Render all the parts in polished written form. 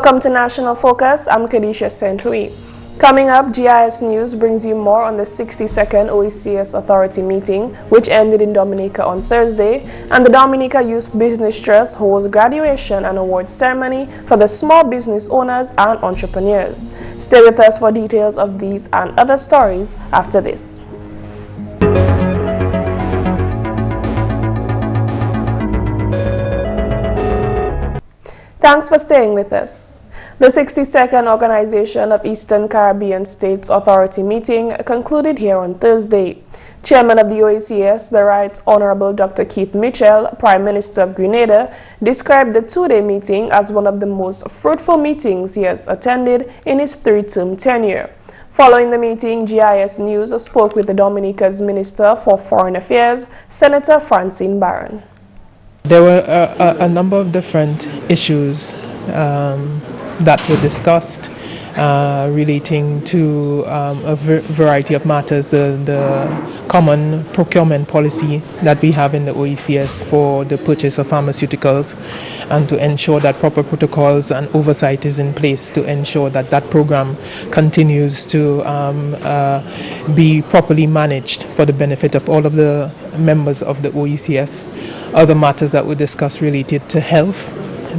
Welcome to National Focus. I'm Kerdisha St. Louis. Coming up, GIS News brings you more on the 62nd OECS Authority meeting, which ended in Dominica on Thursday, and the Dominica Youth Business Trust holds graduation and awards ceremony for the small business owners and entrepreneurs. Stay with us for details of these and other stories after this. Thanks for staying with us. The 62nd Organization of Eastern Caribbean States Authority meeting concluded here on Thursday. Chairman of the OECS, the Right Honorable Dr. Keith Mitchell, Prime Minister of Grenada, described the two-day meeting as one of the most fruitful meetings he has attended in his three-term tenure. Following the meeting, GIS News spoke with the Dominica's Minister for Foreign Affairs, Senator Francine Barron. There were a number of different issues that were discussed relating to a variety of matters. The common procurement policy that we have in the OECS for the purchase of pharmaceuticals, and to ensure that proper protocols and oversight is in place to ensure that that program continues to be properly managed for the benefit of all of the members of the OECS. Other matters that were discussed related to health,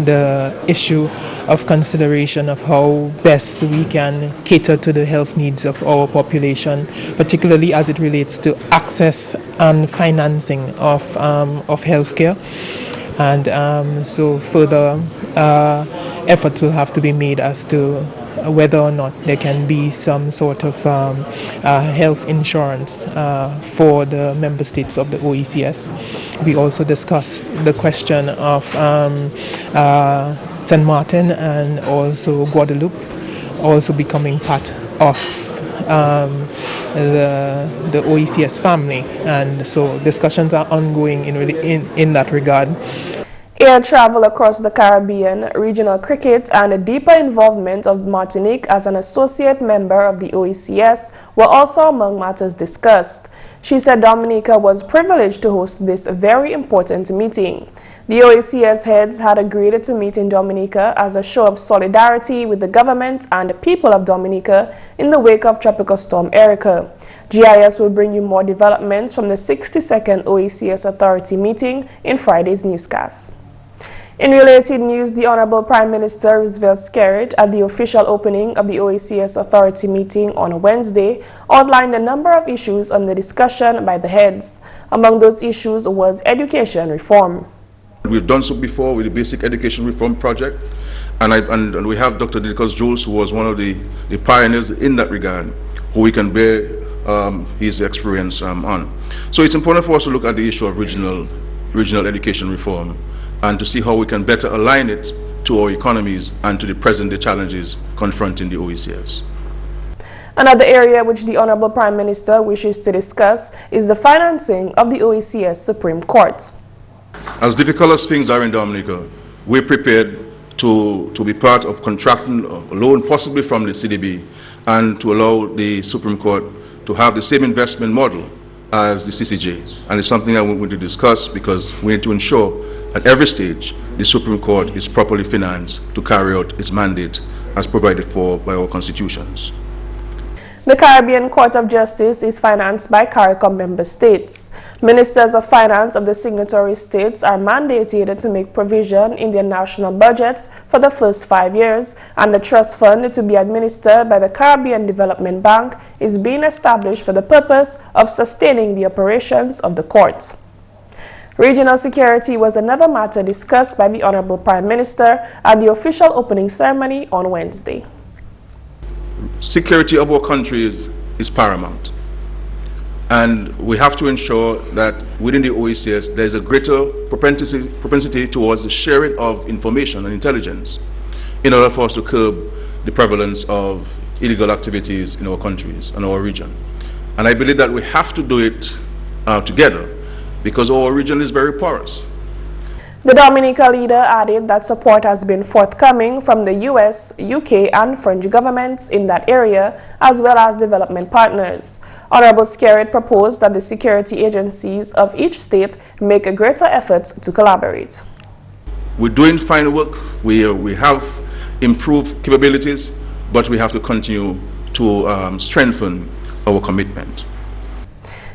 the issue of consideration of how best we can cater to the health needs of our population, particularly as it relates to access and financing of healthcare. And so further efforts will have to be made as to whether or not there can be some sort of health insurance for the member states of the OECS. We also discussed the question of St. Martin and also Guadeloupe also becoming part of the OECS family, and so discussions are ongoing in that regard. Air travel across the Caribbean, regional cricket, and a deeper involvement of Martinique as an associate member of the OECS were also among matters discussed. She said Dominica was privileged to host this very important meeting. The OECS heads had agreed to meet in Dominica as a show of solidarity with the government and the people of Dominica in the wake of Tropical Storm Erica. GIS will bring you more developments from the 62nd OECS Authority meeting in Friday's newscast. In related news, the Honorable Prime Minister Roosevelt Skerrit, at the official opening of the OECS Authority meeting on Wednesday, outlined a number of issues under discussion by the heads. Among those issues was education reform. We've done so before with the Basic Education Reform Project, and we have Dr. Didikos Jules, who was one of the pioneers in that regard, who we can bear his experience on. So it's important for us to look at the issue of regional education reform, and to see how we can better align it to our economies and to the present-day challenges confronting the OECS. Another area which the Honorable Prime Minister wishes to discuss is the financing of the OECS Supreme Court. As difficult as things are in Dominica, we're prepared to be part of contracting a loan possibly from the CDB, and to allow the Supreme Court to have the same investment model as the CCJ. And it's something that we're going to discuss, because we need to ensure at every stage the Supreme Court is properly financed to carry out its mandate as provided for by our constitutions. The Caribbean Court of Justice is financed by CARICOM member states. Ministers of Finance of the signatory states are mandated to make provision in their national budgets for the first 5 years, and the trust fund to be administered by the Caribbean Development Bank is being established for the purpose of sustaining the operations of the court. Regional security was another matter discussed by the Honorable Prime Minister at the official opening ceremony on Wednesday. Security of our country is paramount, and we have to ensure that within the OECS there is a greater propensity towards the sharing of information and intelligence in order for us to curb the prevalence of illegal activities in our countries and our region. And I believe that we have to do it together, because our region is very porous. The Dominica leader added that support has been forthcoming from the US, UK, and French governments in that area, as well as development partners. Honorable Skerrit proposed that the security agencies of each state make greater efforts to collaborate. We're doing fine work. We have improve capabilities, but we have to continue to strengthen our commitment.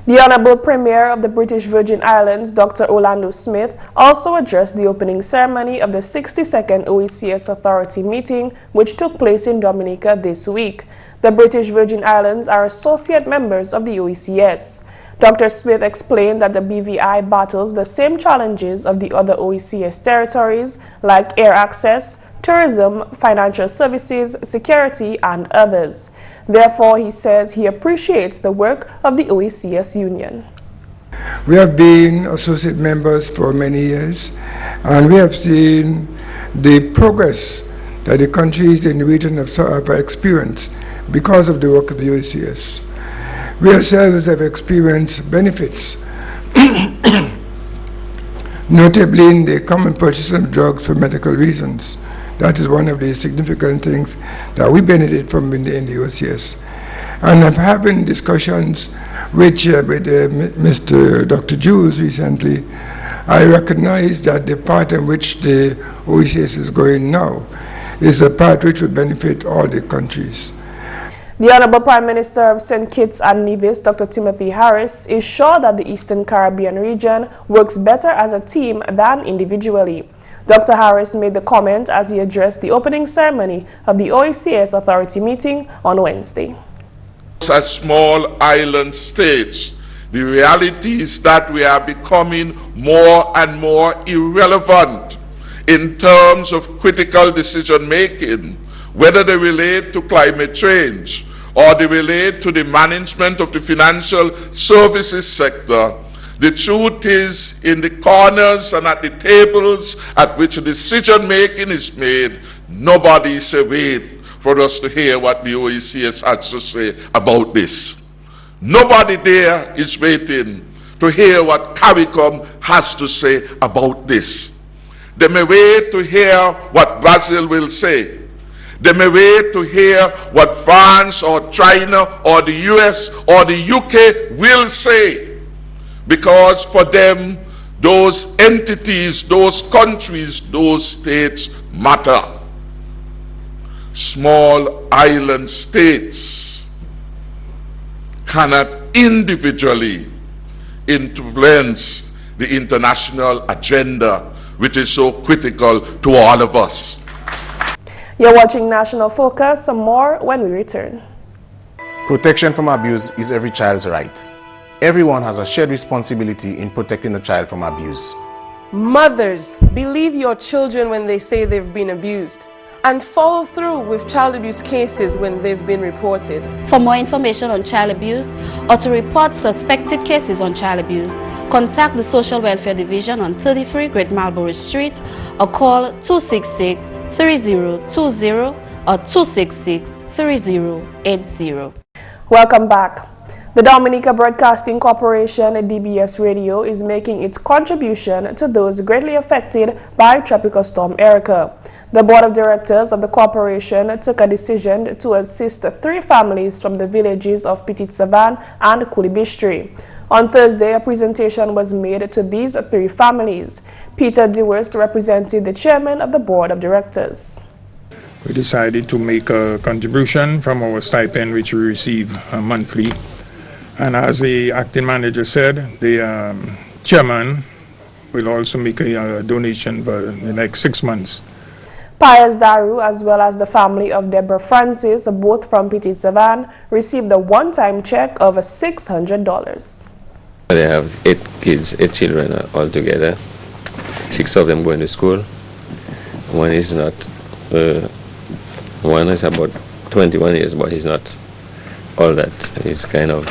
The Honourable Premier of the British Virgin Islands, Dr. Orlando Smith, also addressed the opening ceremony of the 62nd OECS Authority meeting, which took place in Dominica this week. The British Virgin Islands are associate members of the OECS. Dr. Smith explained that the BVI battles the same challenges of the other OECS territories like air access, tourism, financial services, security, and others. Therefore, he says he appreciates the work of the OECS Union. We have been associate members for many years, and we have seen the progress that the countries in the region have experienced because of the work of the OECS. We ourselves have experienced benefits, notably in the common purchase of drugs for medical reasons. That is one of the significant things that we benefit from in the OECS. And I'm having discussions with Mr. Dr. Jews recently. I recognize that the path in which the OECS is going now is a path which will benefit all the countries. The Honourable Prime Minister of St. Kitts and Nevis, Dr. Timothy Harris, is sure that the Eastern Caribbean region works better as a team than individually. Dr. Harris made the comment as he addressed the opening ceremony of the OECS Authority meeting on Wednesday. As small island states, the reality is that we are becoming more and more irrelevant in terms of critical decision making, whether they relate to climate change or they relate to the management of the financial services sector. The truth is, in the corners and at the tables at which decision making is made, nobody is awake for us to hear what the OECS has to say about this. Nobody there is waiting to hear what CARICOM has to say about this. They may wait to hear what Brazil will say. They may wait to hear what France or China or the US or the UK will say, because for them, those entities, those countries, those states matter. Small island states cannot individually influence the international agenda, which is so critical to all of us. You're watching National Focus. Some more when we return. Protection from abuse is every child's right. Everyone has a shared responsibility in protecting the child from abuse. Mothers, believe your children when they say they've been abused, and follow through with child abuse cases when they've been reported. For more information on child abuse or to report suspected cases on child abuse, contact the Social Welfare Division on 33 Great Marlborough Street or call 266-3020 or 266-3080. Welcome back. The Dominica Broadcasting Corporation, DBS Radio, is making its contribution to those greatly affected by Tropical Storm Erica. The Board of Directors of the corporation took a decision to assist 3 families from the villages of Petit Savan and Kulibistri. On Thursday, a presentation was made to these 3 families. Peter Dewars represented the chairman of the Board of Directors. We decided to make a contribution from our stipend, which we receive monthly. And as the acting manager said, the chairman will also make a donation for the next 6 months. Pius Daru, as well as the family of Deborah Francis, both from Petit Savan, received a one-time check of $600. They have 8 kids, 8 children altogether. 6 of them going to school. One is not. One is about 21 years, but he's not all that. He's kind of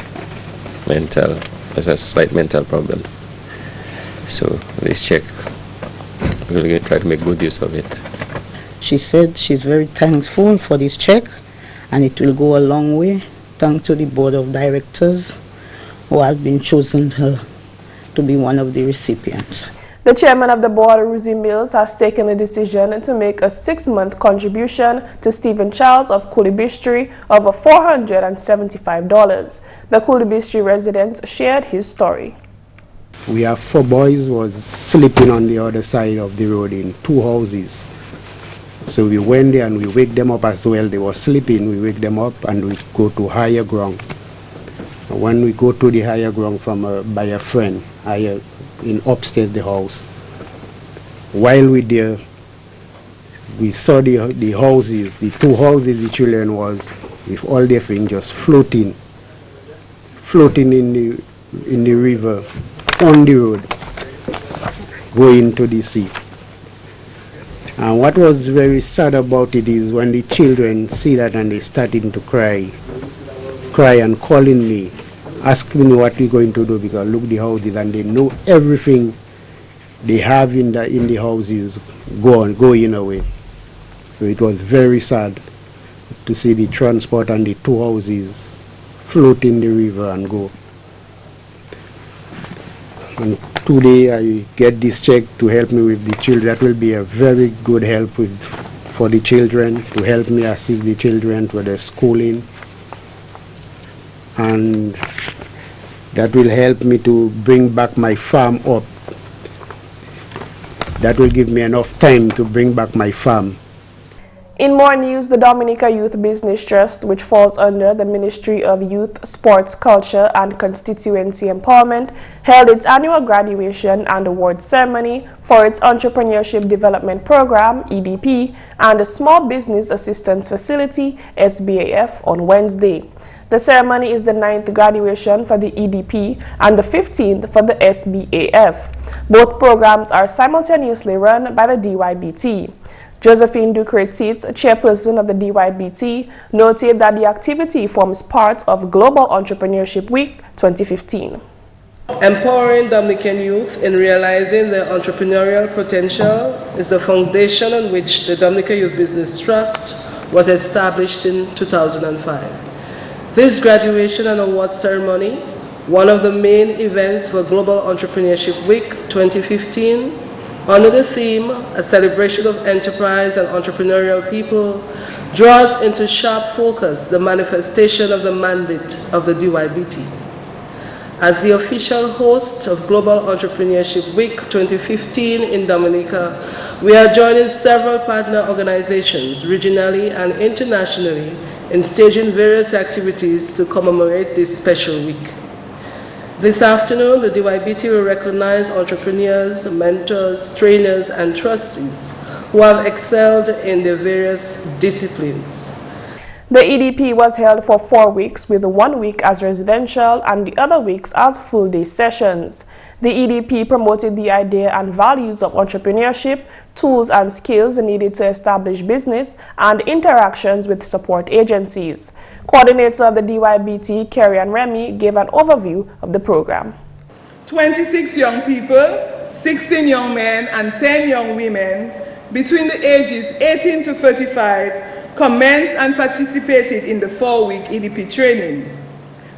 mental. Has a slight mental problem. So this check, we're going to try to make good use of it. She said she's very thankful for this check, and it will go a long way. Thanks to the Board of Directors who have been chosen her to be one of the recipients. The chairman of the board, Ruzi Mills, has taken a decision to make a 6-month contribution to Stephen Charles of Kulibistri of $475. The Kulibistri resident shared his story. We have 4 boys was sleeping on the other side of the road in 2 houses. So we went there and we wake them up as well. They were sleeping, we wake them up and we go to higher ground. When we go to the higher ground by a friend, in upstairs the house, while we there, we saw the houses, the two houses the children was with all their things just floating in the river, on the road, going to the sea. And what was very sad about it is when the children see that and they starting to cry and calling me, asking me what we're going to do, because look the houses and they know everything they have in the houses going away. So it was very sad to see the transport and the two houses float in the river and go. And today I get this check to help me with the children. That will be a very good help for the children, to help me assist the children with their schooling. And that will help me to bring back my farm up. That will give me enough time to bring back my farm. In more news, the Dominica Youth Business Trust, which falls under the Ministry of Youth, Sports, Culture and Constituency Empowerment, held its annual graduation and award ceremony for its Entrepreneurship Development Program, EDP, and the Small Business Assistance Facility, SBAF, on Wednesday. The ceremony is the 9th graduation for the EDP and the 15th for the SBAF. Both programs are simultaneously run by the DYBT. Josephine Ducretit, chairperson of the DYBT, noted that the activity forms part of Global Entrepreneurship Week 2015. Empowering Dominican youth in realizing their entrepreneurial potential is the foundation on which the Dominica Youth Business Trust was established in 2005. This graduation and award ceremony, one of the main events for Global Entrepreneurship Week 2015, under the theme, A Celebration of Enterprise and Entrepreneurial People, draws into sharp focus the manifestation of the mandate of the DYBT. As the official host of Global Entrepreneurship Week 2015 in Dominica, we are joining several partner organizations regionally and internationally in staging various activities to commemorate this special week. This afternoon, the DYBT will recognize entrepreneurs, mentors, trainers, and trustees who have excelled in their various disciplines. The EDP was held for 4 weeks, with 1 week as residential and the other weeks as full-day sessions. The EDP promoted the idea and values of entrepreneurship, tools and skills needed to establish business, and interactions with support agencies. Coordinator of the DYBT, Kerry and Remy, gave an overview of the program. 26 young people, 16 young men, and 10 young women between the ages 18 to 35 commenced and participated in the 4-week EDP training,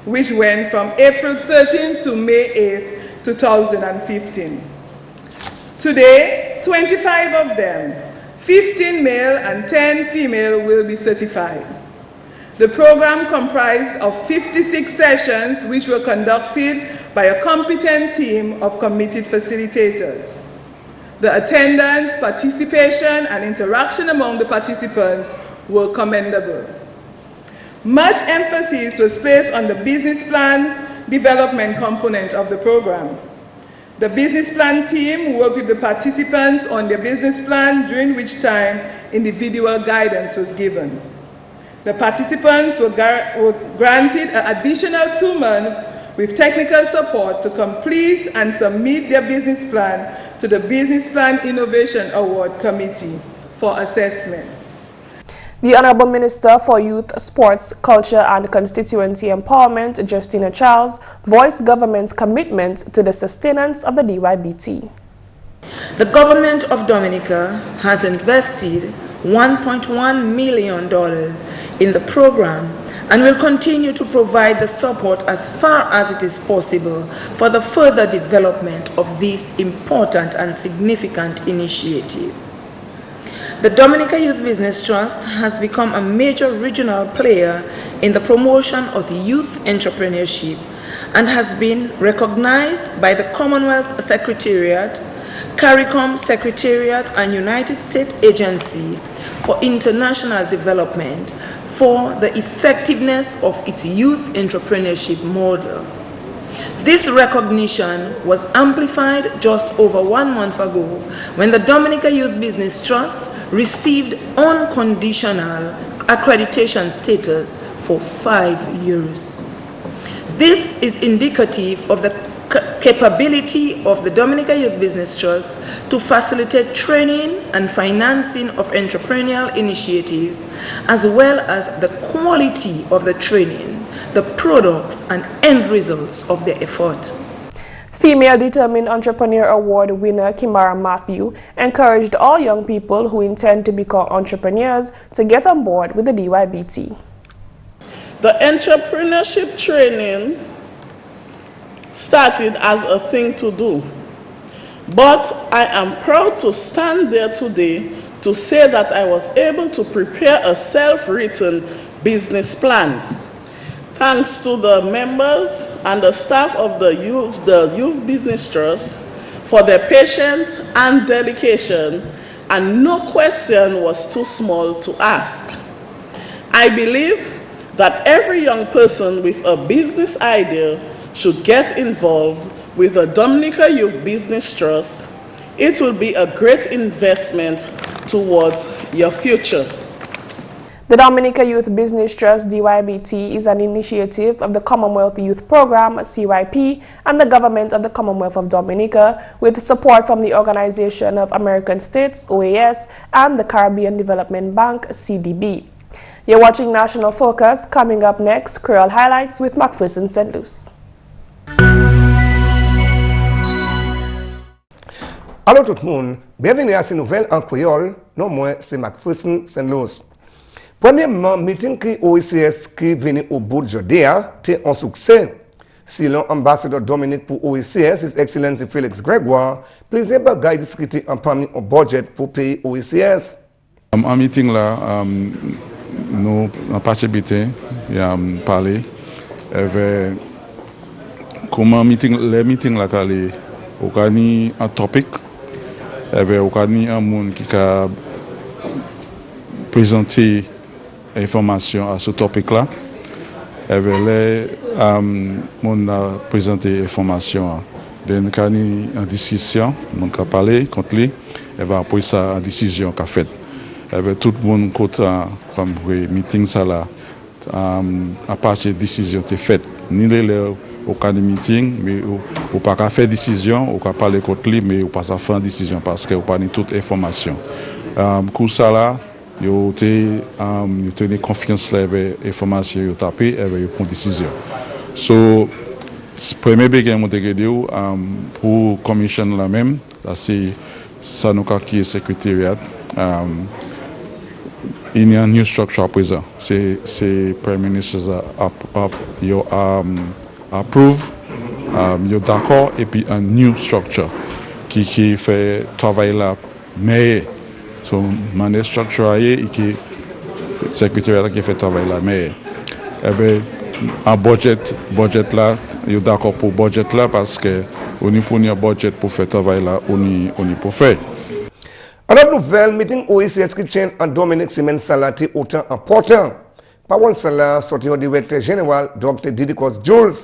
which went from April 13th to May 8th, 2015. Today, 25 of them, 15 male and 10 female, will be certified. The program comprised of 56 sessions which were conducted by a competent team of committed facilitators. The attendance, participation, and interaction among the participants were commendable. Much emphasis was placed on the business plan development component of the program. The business plan team worked with the participants on their business plan, during which time individual guidance was given. The participants were granted an additional 2 months with technical support to complete and submit their business plan to the Business Plan Innovation Award Committee for assessment. The Honorable Minister for Youth, Sports, Culture and Constituency Empowerment, Justina Charles, voiced government's commitment to the sustenance of the DYBT. The government of Dominica has invested $1.1 million in the program and will continue to provide the support as far as it is possible for the further development of this important and significant initiative. The Dominica Youth Business Trust has become a major regional player in the promotion of youth entrepreneurship and has been recognized by the Commonwealth Secretariat, CARICOM Secretariat and United States Agency for international development for the effectiveness of its youth entrepreneurship model. This recognition was amplified just over 1 month ago when the Dominica Youth Business Trust received unconditional accreditation status for 5 years. This is indicative of the capability of the Dominica Youth Business Trust to facilitate training and financing of entrepreneurial initiatives, as well as the quality of the training, the products and end results of their effort. Female Determined Entrepreneur Award winner Kimara Matthew encouraged all young people who intend to become entrepreneurs to get on board with the DYBT. The entrepreneurship training started as a thing to do, but I am proud to stand there today to say that I was able to prepare a self-written business plan. Thanks to the members and the staff of the Youth Business Trust for their patience and dedication, and no question was too small to ask. I believe that every young person with a business idea should get involved with the Dominica Youth Business Trust. It will be a great investment towards your future. The Dominica Youth Business Trust DYBT is an initiative of the Commonwealth Youth Program CYP and the Government of the Commonwealth of Dominica, with support from the Organization of American States OAS and the Caribbean Development Bank CDB. You're watching National Focus. Coming up next, Creole Highlights with McPherson St. Luce. Allô tout le monde, bienvenue à ces nouvelles en créole. Non, moi, c'est McPherson St. Luce. Premièrement, meeting qui OECS qui venu au bout de jeudi était un succès. Selon ambassadeur Dominique pour OECS, His Excellency Félix Grégoire, plusieurs bagailles discutés en parmi un budget pour payer OECS. En meeting là, nous en participé, il a parlé avec comment les meetings là calé, au cani un topic, avec au cani un monde qui a présenté information à ce topic là, avec les monde a présenté information, donc cani en décision, donc a parlé contre lui, et va après ça en décision qu'a fait. Avec tout le monde content comme meeting ça là, à partir de décision t'est faite, ni les au cas de meeting, mais ou pas qu'à faire décision, ou qu'à parler contre lui, mais ou pas à faire décision parce que ou pas ni toute information. Pour ça là, yo tenez confiance là avec information yo tapé avec yo prendre décision. So premier begin mon te pour commission là même, ça c'est ça nous qui est secrétariat. Il y a une new structure à présent. C'est Prime Minister approve, d'accord, et puis une new structure qui fait travail là meilleur. So, une structure et qui le secrétariat qui fait travail là meilleur. Et bien, un budget là, d'accord pour budget là parce que on y pour un budget pour faire travail là, on y pour faire. Another nouvelle meeting OECS qui tient en Dominique semaine salati autant important. Parole cela sorti au directeur général Dr. Didikos Jules.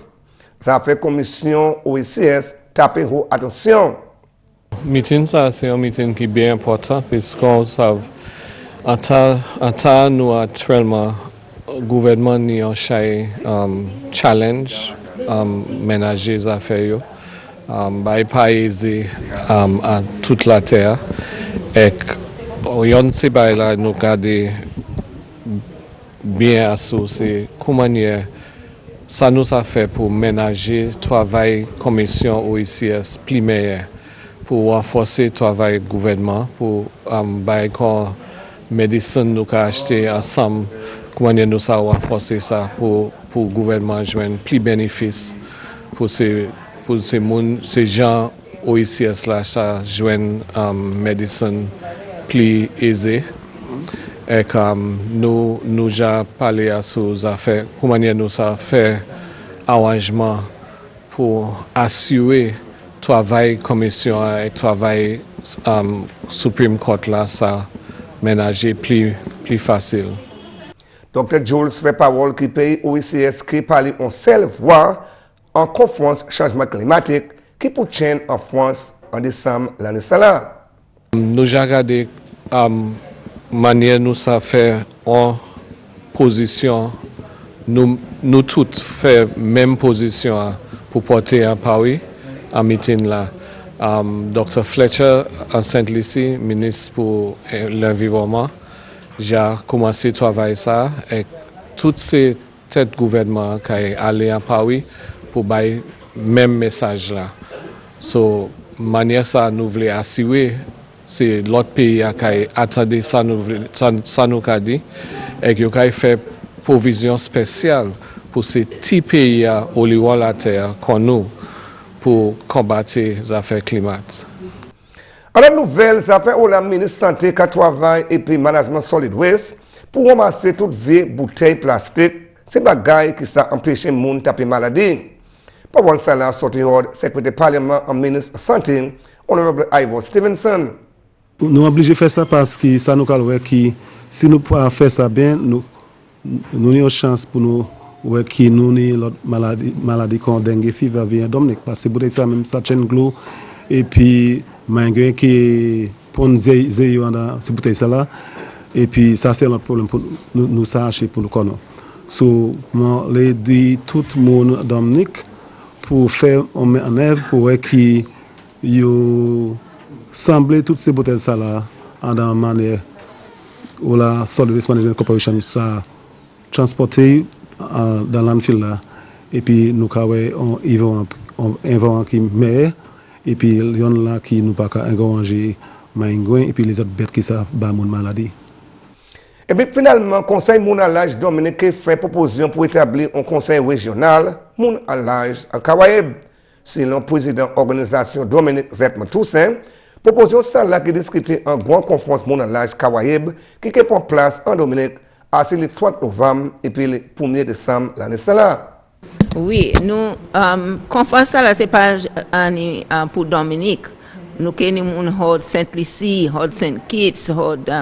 Ça fait commission OECS taper haut attention. Meeting ça c'est un meeting qui est bien important puisqu'on savent à nous actuellement gouvernement ni un challenge ménager les affaires pas aisé à toute la terre. Et on sait pas là nous garder bien associé comment ça nous a fait pour ménager travail commission OECS plus meilleur pour renforcer travail gouvernement pour quand médecine nous a acheté ensemble comment nous a renforcer ça pour gouvernement joindre plus bénéfices pour ces gens OECS là ça joindre médecine plus aisée et comme nous j'ai parlé à ces affaires comment nous a fait arrangement pour assurer travail commission et travail Supreme Court là ça ménager plus facile. Dr. Jules fait parole qui paye OECS qui parle en seule voix en conférence changement climatique qui pour chaîne en France en décembre l'année là. Nous avons regardé manière nous ça fait en position, nous toutes fait même position pour porter à Paris à meeting là. Dr. Fletcher à Saint-Lucie, ministre pour l'environnement, j'ai commencé à travailler ça avec toutes ces têtes gouvernement qui sont allées à Paris pour bailler même message là. So manière ça nous voulons assurer c'est l'autre pays qui attendait ça nous a dit et qui a fait provision spéciale pour ces petits pays au niveau de la terre comme nous pour combattre les affaires climatiques. Alors, nouvelle, ça fait la ministre Santé qui travaille et puis management solid waste pour ramasser toutes vieilles bouteilles plastiques. C'est bagaille qui ça empêche les gens de taper maladie. Pour voir ça là, sorti ordre, secrétaire parlement en ministre Santé, honorable Ivor Stevenson. Nous sommes obligés de faire ça parce que ça nous calme que si nous pouvons faire ça bien, nous avons une chance pour nous qui nous avons maladie comme dengue fever vient Dominique parce que c'est ça même ça chaîne glue et puis malgré qui pon zéyo dans ces bouteilles ça là et puis ça c'est notre problème pour nous sacher pour nous connaître. So moi les dit tout le monde Dominique pour faire on met en œuvre pour qui yo sembler toutes ces bouteilles ça là en manière où la Solid Waste Management Corporation ça transporté dans l'landfill là et puis nous avons invent qui met et puis il y en là qui nous pas engranger maingouin et puis les autres bêtes qui ça ba mon maladie. Et puis finalement conseil moun à l'âge Dominica fait proposition pour établir un conseil régional moun à l'âge à Kawaïb. Selon le président de l'organisation Dominique Toussaint, proposition ça là qui discuté en grande conférence moun à l'âge Kawaïb qui prend place en Dominique à le 3 novembre et puis le 1er décembre l'année là. Oui, nous, conférence là, c'est pas pour Dominique. Nous avons Saint-Lucie, Saint Kitts,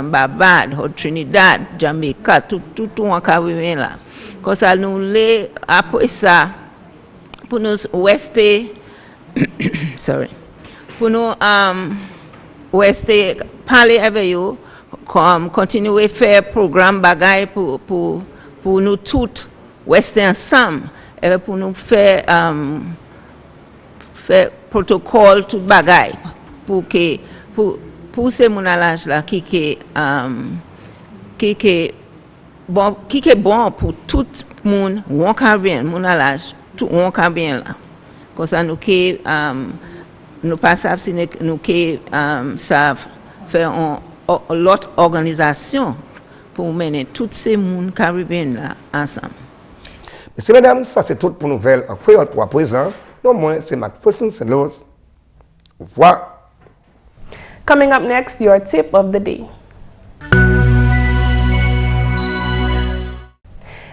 Barbade, Trinidad, Jamaica, tout le monde là. Comme ça, nous les après ça, pour nous rester, sorry, pour nous rester parler avec eux, continuer à faire programme bagaille pour nous toutes rester ensemble. Et pour nous faire protocole tout bagaille pour ces monalages là qui est bon pour tout le monde on can bien monalage tout on can bien là comme ça nous pas savent si nous savent faire l'autre organisation pour mener toutes ces monde caribéens là ensemble. Messieurs, mesdames, ça c'est tout pour nouvelles en créole pour à présent. Non moins, c'est McPherson, c'est Luce. Au revoir. Coming up next, your tip of the day.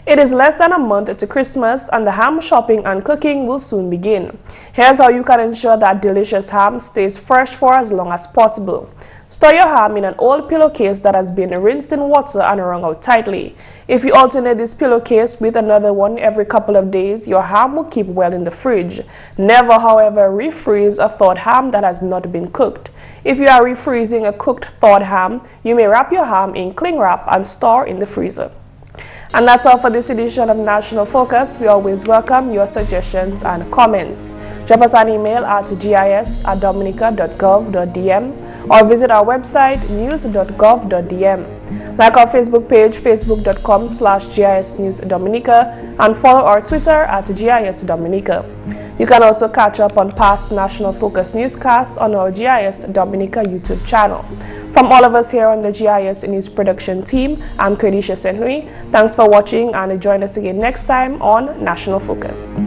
It is less than a month to Christmas and the ham shopping and cooking will soon begin. Here's how you can ensure that delicious ham stays fresh for as long as possible. Store your ham in an old pillowcase that has been rinsed in water and wrung out tightly. If you alternate this pillowcase with another one every couple of days, your ham will keep well in the fridge. Never, however, refreeze a thawed ham that has not been cooked. If you are refreezing a cooked thawed ham, you may wrap your ham in cling wrap and store in the freezer. And that's all for this edition of National Focus. We always welcome your suggestions and comments. Drop us an email at gis@dominica.gov.dm or visit our website news.gov.dm. Like our Facebook page, facebook.com/GISNewsDominica, and follow our Twitter at GIS Dominica. You can also catch up on past National Focus newscasts on our GIS Dominica YouTube channel. From all of us here on the GIS News production team, I'm Kerdisha. Thanks for watching and join us again next time on National Focus.